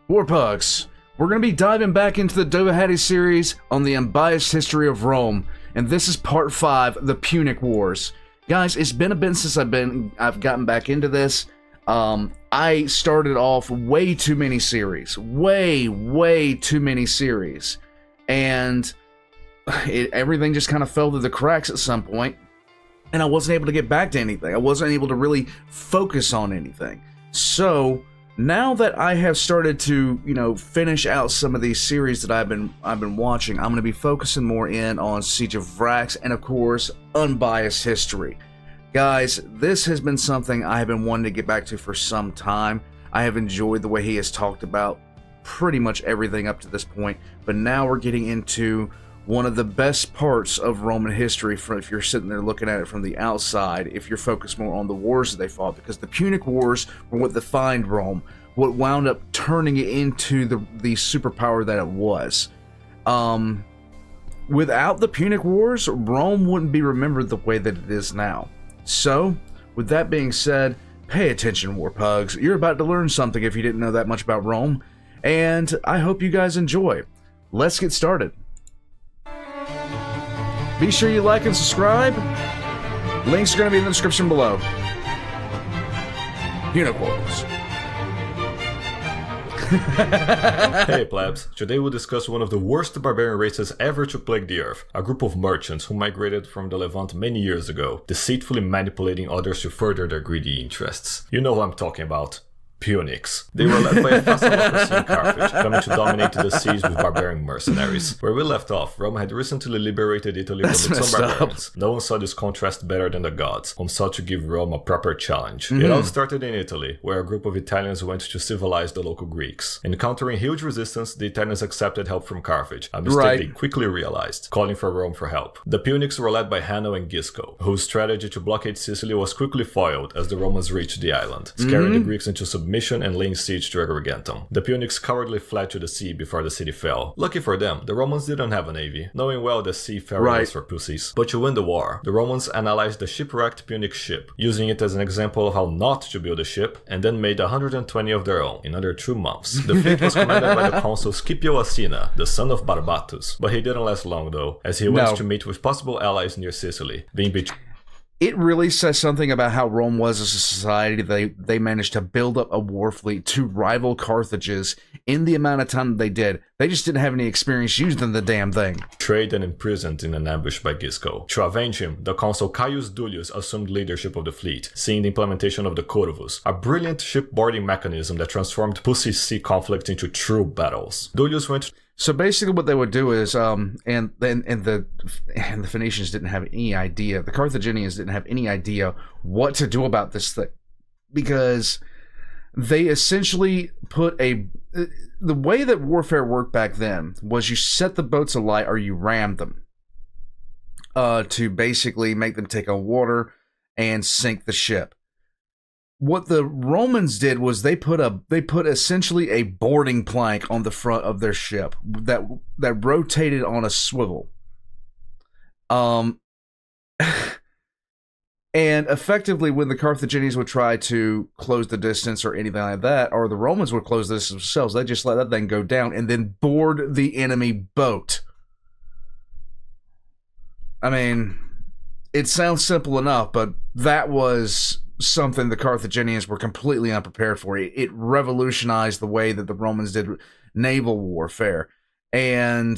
Warpugs, we're going to be diving back into the Dovahhatty series on the unbiased history of Rome, and this is part 5, the Punic Wars. Guys, it's been a bit since I've gotten back into this. I started off way too many series, way too many series, and everything just kind of fell through the cracks at some point, and I wasn't able to get back to anything. I wasn't able to really focus on anything. So now that I have started to, finish out some of these series that I've been watching, I'm going to be focusing more in on Siege of Vrax and, of course, Unbiased history. Guys, this has been something I have been wanting to get back to for some time. I have enjoyed the way he has talked about pretty much everything up to this point, but now we're getting into one of the best parts of Roman history if you're sitting there looking at it from the outside, if you're focused more on the wars that they fought, because the Punic Wars were what defined Rome, what wound up turning it into the superpower that it was. Without the Punic Wars, Rome wouldn't be remembered the way that it is now. So, with that being said, pay attention, Warpugs. You're about to learn something if you didn't know that much about Rome, and I hope you guys enjoy. Let's get started. Be sure you like and subscribe. Links are going to be in the description below. Punic Wars. Hey plebs, today we'll discuss one of the worst barbarian races ever to plague the earth, a group of merchants who migrated from the Levant many years ago, deceitfully manipulating others to further their greedy interests. You know who I'm talking about. Punics. They were led by a fast democracy in Carthage, coming to dominate the seas with barbarian mercenaries. Where we left off, Rome had recently liberated Italy from its own barbarians. No one saw this contrast better than the gods, whom sought to give Rome a proper challenge. It all started in Italy, where a group of Italians went to civilize the local Greeks. Encountering huge resistance, the Italians accepted help from Carthage, a mistake they quickly realized, calling for Rome for help. The Punics were led by Hanno and Gisco, whose strategy to blockade Sicily was quickly foiled as the Romans reached the island, scaring the Greeks into submission and laying siege to Agrigentum. The Punics cowardly fled to the sea before the city fell. Lucky for them, the Romans didn't have a navy, knowing well the seafaring was for pussies. But to win the war, the Romans analyzed the shipwrecked Punic ship, using it as an example of how not to build a ship, and then made 120 of their own in under 2 months. The fleet was commanded by the consul Scipio Asina, the son of Barbatus, but he didn't last long though, as he went to meet with possible allies near Sicily, being betrayed. It really says something about how Rome was as a society. They managed to build up a war fleet to rival Carthage's in the amount of time that they did. They just didn't have any experience using the damn thing. Betrayed and imprisoned in an ambush by Gisco. To avenge him, the consul Caius Duilius assumed leadership of the fleet, seeing the implementation of the Corvus, a brilliant shipboarding mechanism that transformed pussy sea conflict into true battles. Duilius went. So basically what they would do is, and the Phoenicians didn't have any idea, the Carthaginians didn't have any idea what to do about this thing, because they essentially put the way that warfare worked back then was you set the boats alight or you rammed them to basically make them take on water and sink the ship. What the Romans did was they put essentially a boarding plank on the front of their ship that rotated on a swivel. And effectively when the Carthaginians would try to close the distance or anything like that, or the Romans would close the distance themselves, they just let that thing go down and then board the enemy boat. I mean, it sounds simple enough, but that was something the Carthaginians were completely unprepared for. It revolutionized the way that the Romans did naval warfare, and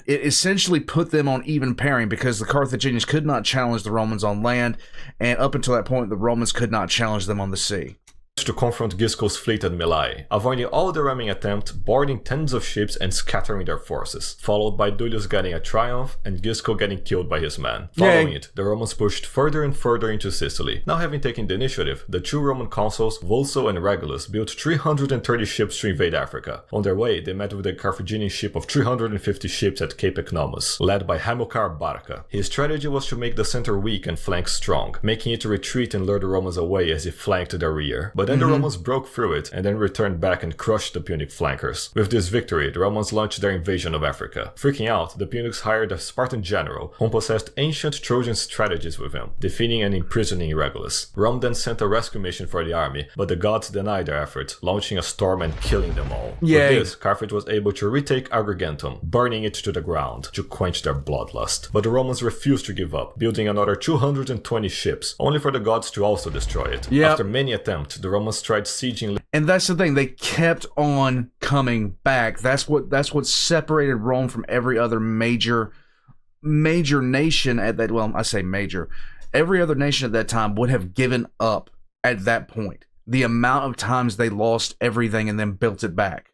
it essentially put them on even pairing because the Carthaginians could not challenge the Romans on land, and up until that point the Romans could not challenge them on the sea. To confront Gisco's fleet at Mylae, avoiding all the ramming attempt, boarding tens of ships and scattering their forces, followed by Duilius getting a triumph and Gisco getting killed by his men. Following it, the Romans pushed further and further into Sicily. Now having taken the initiative, the two Roman consuls, Vulso and Regulus, built 330 ships to invade Africa. On their way, they met with a Carthaginian ship of 350 ships at Cape Economus, led by Hamilcar Barca. His strategy was to make the center weak and flanks strong, making it retreat and lure the Romans away as he flanked their rear. But then the Romans broke through it and then returned back and crushed the Punic flankers. With this victory, the Romans launched their invasion of Africa. Freaking out, the Punics hired a Spartan general who possessed ancient Trojan strategies with him, defeating and imprisoning Regulus. Rome then sent a rescue mission for the army, but the gods denied their efforts, launching a storm and killing them all. Yay. With this, Carthage was able to retake Agrigentum, burning it to the ground to quench their bloodlust. But the Romans refused to give up, building another 220 ships, only for the gods to also destroy it. Yep. After many attempts, the Romans tried sieging. And that's the thing, they kept on coming back. That's what separated Rome from every other major nation at that, well, I say major. Every other nation at that time would have given up at that point. The amount of times they lost everything and then built it back.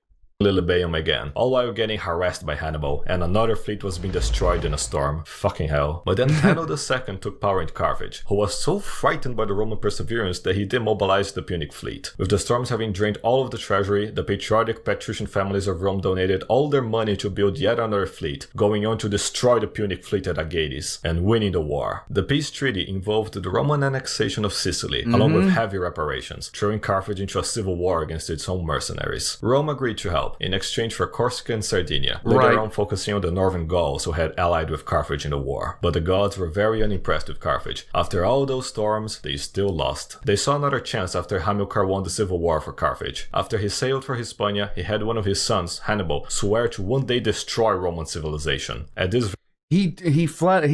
Lilybaeum again, all while getting harassed by Hannibal, and another fleet was being destroyed in a storm. Fucking hell. But then Hanno II took power in Carthage, who was so frightened by the Roman perseverance that he demobilized the Punic fleet. With the storms having drained all of the treasury, the patriotic patrician families of Rome donated all their money to build yet another fleet, going on to destroy the Punic fleet at Agades, and winning the war. The peace treaty involved the Roman annexation of Sicily, along with heavy reparations, throwing Carthage into a civil war against its own mercenaries. Rome agreed to help, in exchange for Corsica and Sardinia, later on focusing on the northern Gauls who had allied with Carthage in the war. But the gods were very unimpressed with Carthage. After all those storms, they still lost. They saw another chance after Hamilcar won the civil war for Carthage. After he sailed for Hispania, he had one of his sons, Hannibal, swear to one day destroy Roman civilization. At this he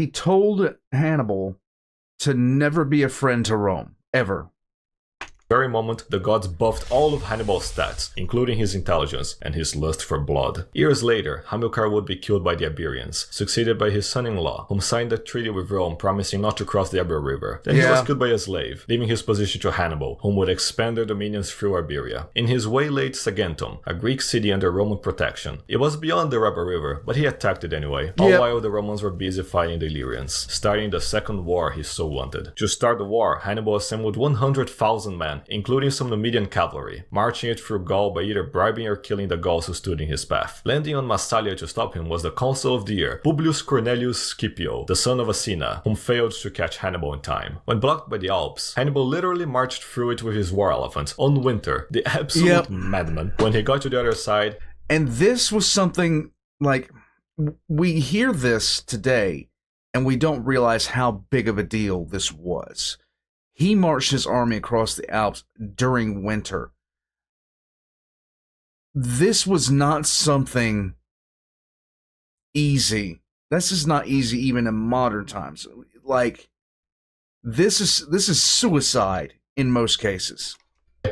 told Hannibal to never be a friend to Rome, ever. very moment, the gods buffed all of Hannibal's stats, including his intelligence and his lust for blood. Years later, Hamilcar would be killed by the Iberians, succeeded by his son-in-law, whom signed a treaty with Rome promising not to cross the Ebro River. Then he was killed by a slave, leaving his position to Hannibal, whom would expand their dominions through Iberia. In his waylaid Saguntum, a Greek city under Roman protection, it was beyond the Ebro River, but he attacked it anyway, all while the Romans were busy fighting the Illyrians, starting the second war he so wanted. To start the war, Hannibal assembled 100,000 men, including some Numidian cavalry, marching it through Gaul by either bribing or killing the Gauls who stood in his path. Landing on Massalia to stop him was the consul of the year, Publius Cornelius Scipio, the son of Asina, whom failed to catch Hannibal in time. When blocked by the Alps, Hannibal literally marched through it with his war elephant, on Winter, the absolute madman. When he got to the other side... And this was something, like, we hear this today, and we don't realize how big of a deal this was. He marched his army across the Alps during winter. This was not something easy. This is not easy even in modern times. Like, this is suicide in most cases.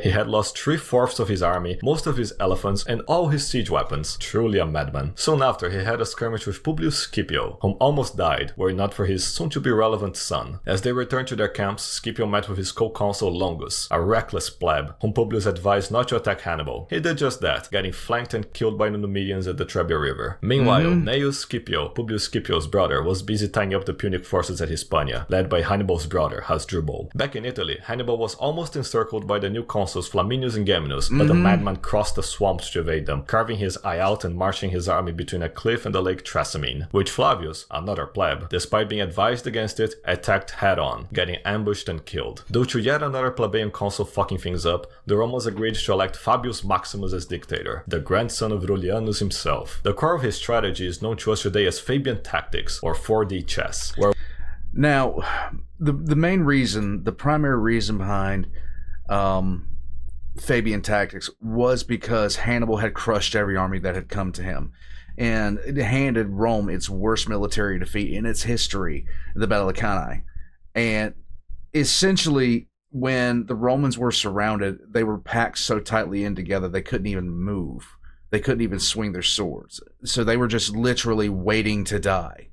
He had lost 3/4 of his army, most of his elephants, and all his siege weapons. Truly a madman. Soon after, he had a skirmish with Publius Scipio, whom almost died, were it not for his soon-to-be-relevant son. As they returned to their camps, Scipio met with his co-consul Longus, a reckless pleb, whom Publius advised not to attack Hannibal. He did just that, getting flanked and killed by the Numidians at the Trebia River. Meanwhile, Gnaeus Scipio, Publius Scipio's brother, was busy tying up the Punic forces at Hispania, led by Hannibal's brother, Hasdrubal. Back in Italy, Hannibal was almost encircled by the new consuls Flaminius and Geminus, but the madman crossed the swamps to evade them, carving his eye out and marching his army between a cliff and the lake Trasimene, which Flavius, another pleb, despite being advised against it, attacked head-on, getting ambushed and killed. Due to yet another plebeian consul fucking things up, the Romans agreed to elect Fabius Maximus as dictator, the grandson of Rullianus himself. The core of his strategy is known to us today as Fabian tactics, or 4D chess, where... Now, the main reason, the primary reason behind Fabian tactics was because Hannibal had crushed every army that had come to him, and it handed Rome its worst military defeat in its history, the Battle of Cannae. And essentially, when the Romans were surrounded, they were packed so tightly in together they couldn't even move. They couldn't even swing their swords. So they were just literally waiting to die.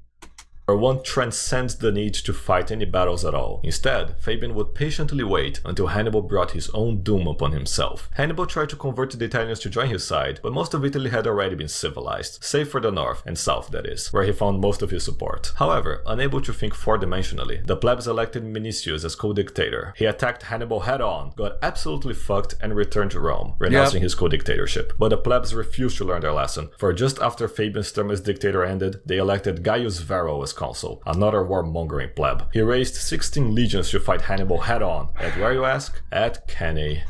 Where one transcends the need to fight any battles at all. Instead, Fabian would patiently wait until Hannibal brought his own doom upon himself. Hannibal tried to convert the Italians to join his side, but most of Italy had already been civilized, save for the north and south that is, where he found most of his support. However, unable to think four-dimensionally, the plebs elected Minicius as co-dictator. He attacked Hannibal head-on, got absolutely fucked, and returned to Rome, renouncing his co-dictatorship. But the plebs refused to learn their lesson, for just after Fabian's term as dictator ended, they elected Gaius Varro as consul, another warmongering pleb. He raised 16 legions to fight Hannibal head-on. At where, you ask? At Cannae.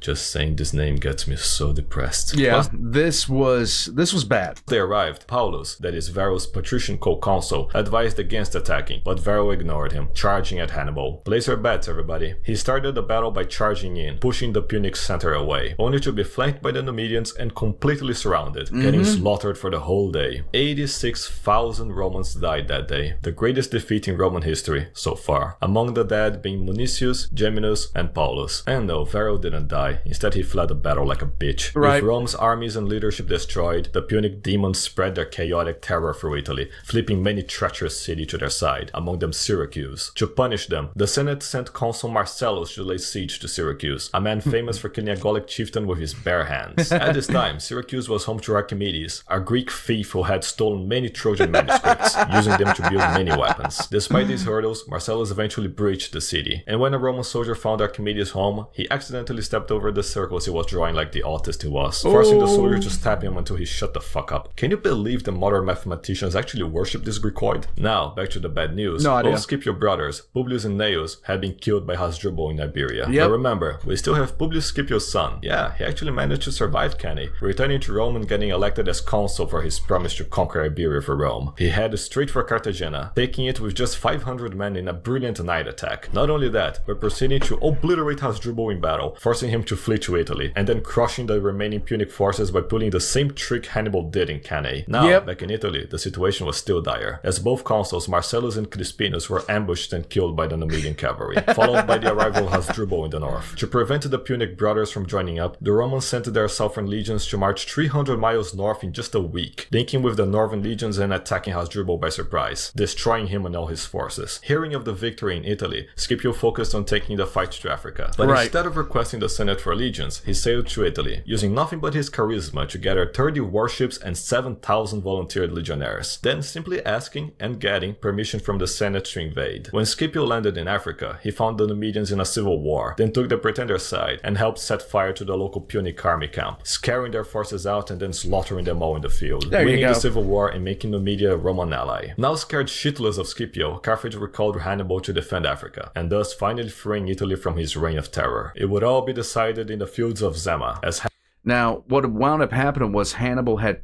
Just saying this name gets me so depressed. Yeah, this was bad. They arrived. Paulus, that is Varro's patrician co-consul, advised against attacking, but Varro ignored him, charging at Hannibal. Place your bets, everybody. He started the battle by charging in, pushing the Punic center away, only to be flanked by the Numidians and completely surrounded, getting slaughtered for the whole day. 86,000 Romans died that day, the greatest defeat in Roman history so far. Among the dead being Municius, Geminus, and Paulus. And no, Varro didn't die. Instead, he fled the battle like a bitch. Right. With Rome's armies and leadership destroyed, the Punic demons spread their chaotic terror through Italy, flipping many treacherous cities to their side, among them Syracuse. To punish them, the Senate sent consul Marcellus to lay siege to Syracuse, a man famous for killing a Gallic chieftain with his bare hands. At this time, Syracuse was home to Archimedes, a Greek thief who had stolen many Trojan manuscripts, using them to build many weapons. Despite these hurdles, Marcellus eventually breached the city, and when a Roman soldier found Archimedes' home, he accidentally stepped over the circles he was drawing like the autist he was, forcing the soldier to stab him until he shut the fuck up. Can you believe the modern mathematicians actually worship this Greekoid? Now, back to the bad news. No idea. Both Scipio brothers, Publius and Gnaeus, had been killed by Hasdrubal in Iberia. Yep. But remember, we still have Publius Scipio's son. Yeah, he actually managed to survive Cannae, returning to Rome and getting elected as consul for his promise to conquer Iberia for Rome. He headed straight for Cartagena, taking it with just 500 men in a brilliant night attack. Not only that, but proceeding to obliterate Hasdrubal in battle, forcing him to flee to Italy, and then crushing the remaining Punic forces by pulling the same trick Hannibal did in Cannae. Now, back in Italy, the situation was still dire, as both consuls Marcellus and Crispinus were ambushed and killed by the Numidian cavalry, followed by the arrival of Hasdrubal in the north. To prevent the Punic brothers from joining up, the Romans sent their southern legions to march 300 miles north in just a week, linking with the northern legions and attacking Hasdrubal by surprise, destroying him and all his forces. Hearing of the victory in Italy, Scipio focused on taking the fight to Africa, but instead of requesting the Senate for legions, he sailed to Italy, using nothing but his charisma to gather 30 warships and 7,000 volunteered legionnaires, then simply asking and getting permission from the Senate to invade. When Scipio landed in Africa, he found the Numidians in a civil war, then took the pretender's side and helped set fire to the local Punic army camp, scaring their forces out and then slaughtering them all in the field, winning the civil war and making Numidia a Roman ally. Now scared shitless of Scipio, Carthage recalled Hannibal to defend Africa, and thus finally freeing Italy from his reign of terror. It would all be decided in the fields of Zama, as Now, what wound up happening was Hannibal had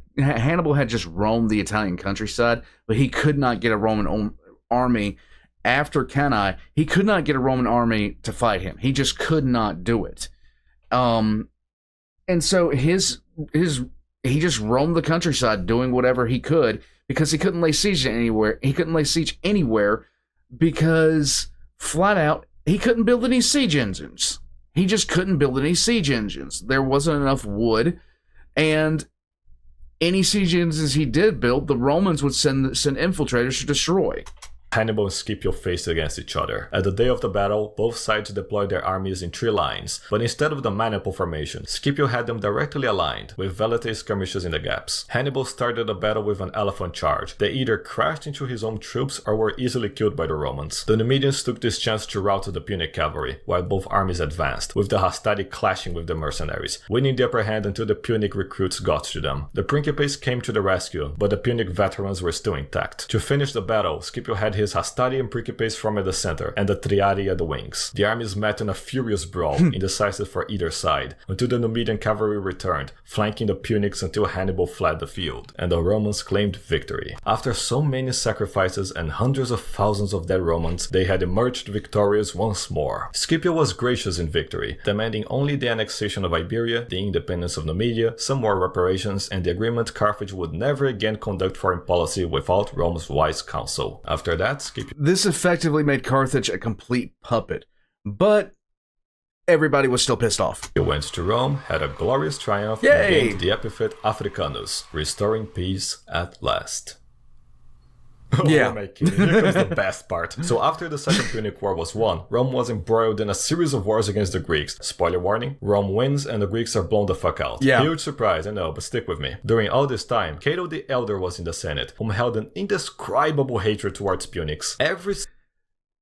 just roamed the Italian countryside, but he could not get a Roman army after Cannae. He could not get a Roman army to fight him. He just could not do it. And so he just roamed the countryside doing whatever he could because he couldn't lay siege anywhere. He couldn't lay siege anywhere because flat out he couldn't build any siege engines. He just couldn't build any siege engines. There wasn't enough wood, and any siege engines he did build, the Romans would send infiltrators to destroy. Hannibal and Scipio faced against each other. At the day of the battle, both sides deployed their armies in 3 lines, but instead of the maniple formation, Scipio had them directly aligned, with veletae skirmishes in the gaps. Hannibal started the battle with an elephant charge. They either crashed into his own troops or were easily killed by the Romans. The Numidians took this chance to rout the Punic cavalry, while both armies advanced, with the Hastati clashing with the mercenaries, winning the upper hand until the Punic recruits got to them. The Principes came to the rescue, but the Punic veterans were still intact. To finish the battle, Scipio had his Hastati and Principes form at the center, and the Triadi at the wings. The armies met in a furious brawl, indecisive for either side, until the Numidian cavalry returned, flanking the Punics until Hannibal fled the field, and the Romans claimed victory. After so many sacrifices and hundreds of thousands of dead Romans, they had emerged victorious once more. Scipio was gracious in victory, demanding only the annexation of Iberia, the independence of Numidia, some more reparations, and the agreement Carthage would never again conduct foreign policy without Rome's wise counsel. After that, Scipio. This effectively made Carthage a complete puppet, but everybody was still pissed off. He went to Rome, had a glorious triumph, and gained the epithet Africanus, restoring peace at last. Yeah. Here comes the best part. So after the Second Punic War was won, Rome was embroiled in a series of wars against the Greeks. Spoiler warning, Rome wins and the Greeks are blown the fuck out. Yeah. Huge surprise, I know, but stick with me. During all this time, Cato the Elder was in the Senate, whom held an indescribable hatred towards Punics.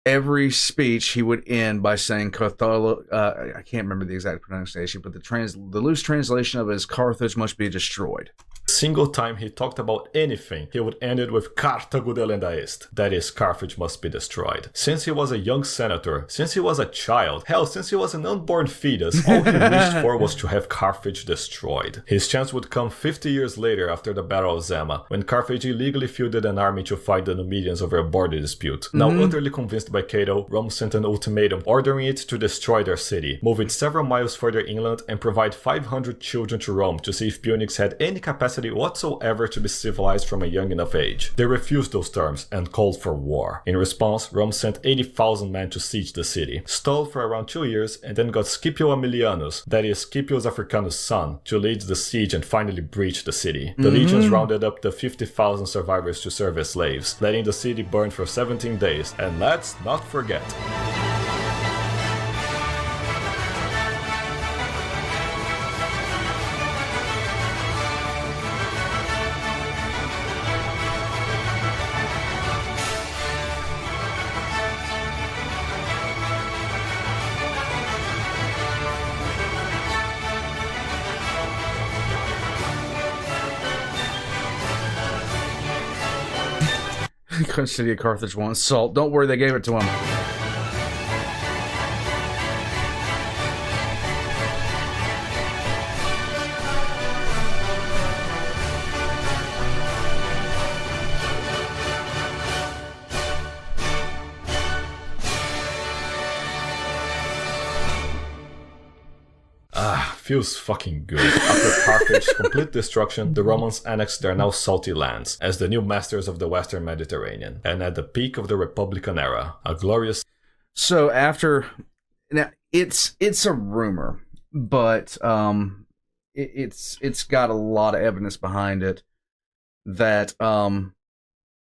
Every speech he would end by saying I can't remember the exact pronunciation, but the loose translation of it is Carthage must be destroyed. single time he talked about anything, he would end it with Cartago delenda est, that is, Carthage must be destroyed. Since he was a young senator, since he was a child, hell, since he was an unborn fetus, all he wished for was to have Carthage destroyed. His chance would come 50 years later after the Battle of Zama, when Carthage illegally fielded an army to fight the Numidians over a border dispute. Now utterly convinced by Cato, Rome sent an ultimatum ordering it to destroy their city, move it several miles further inland, and provide 500 children to Rome to see if Punics had any capacity whatsoever to be civilized from a young enough age. They refused those terms and called for war. In response, Rome sent 80,000 men to siege the city, stalled for around 2 years, and then got Scipio Aemilianus, that is Scipius Africanus' son, to lead the siege and finally breach the city. The legions rounded up the 50,000 survivors to serve as slaves, letting the city burn for 17 days, and let's not forget. City of Carthage wants salt. Don't worry, they gave it to him. Feels fucking good. After Carthage's complete destruction, the Romans annexed their now salty lands as the new masters of the Western Mediterranean. And at the peak of the Republican era, a glorious... So after... Now, it's a rumor, but it's got a lot of evidence behind it that the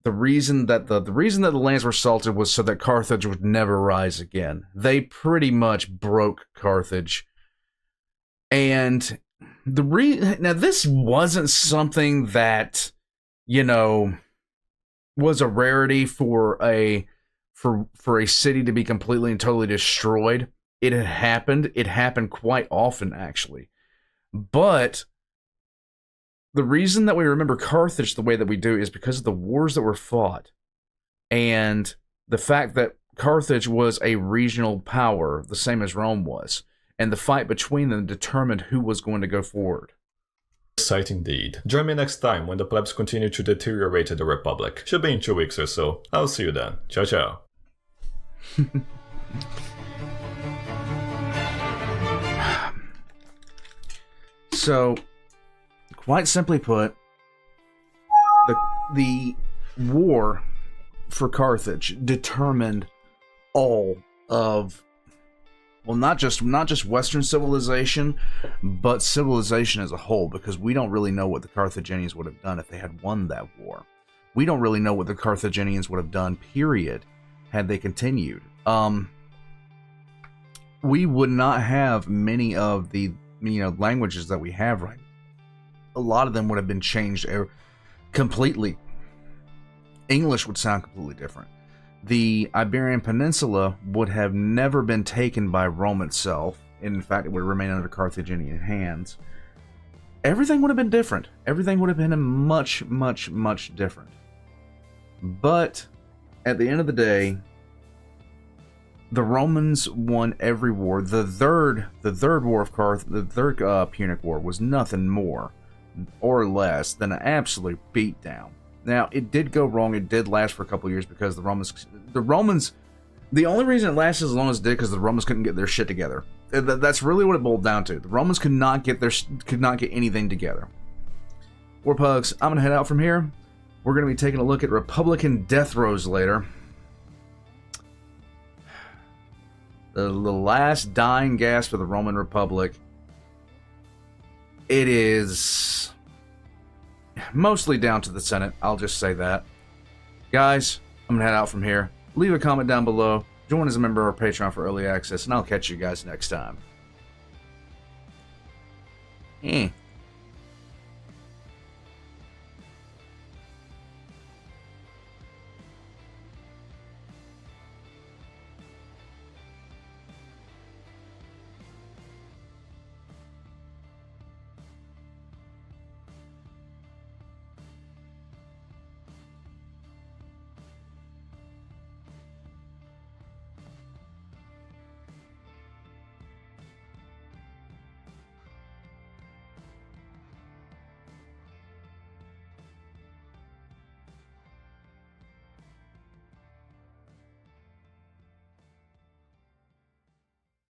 reason that the lands were salted was so that Carthage would never rise again. They pretty much broke Carthage. And now this wasn't something that, you know, was a rarity for a city to be completely and totally destroyed. It had happened. It happened quite often, actually. But the reason that we remember Carthage the way that we do is because of the wars that were fought and the fact that Carthage was a regional power, the same as Rome was. And the fight between them determined who was going to go forward. Sight indeed. Join me next time when the plebs continue to deteriorate the Republic. Should be in 2 weeks or so. I'll see you then. Ciao ciao. So, quite simply put, the war for Carthage determined all of... Well, not just Western civilization, but civilization as a whole, because we don't really know what the Carthaginians would have done if they had won that war. We don't really know what the Carthaginians would have done, period, had they continued. We would not have many of the languages that we have right now. A lot of them would have been changed completely. English would sound completely different. The Iberian Peninsula would have never been taken by Rome itself. In fact, it would remain under Carthaginian hands. Everything would have been different. Everything would have been much, much, much different. But at the end of the day, the Romans won every war. The third war of the third Punic War was nothing more or less than an absolute beatdown. Now, it did go wrong. It did last for a couple years because the Romans, the only reason it lasted as long as it did because the Romans couldn't get their shit together. That's really what it boiled down to. The Romans could not get anything together. War Pugs, I'm gonna head out from here. We're gonna be taking a look at Republican death rows later. The last dying gasp of the Roman Republic. It is mostly down to the Senate, I'll just say that. Guys, I'm gonna head out from here. Leave a comment down below. Join as a member of our Patreon for early access, and I'll catch you guys next time.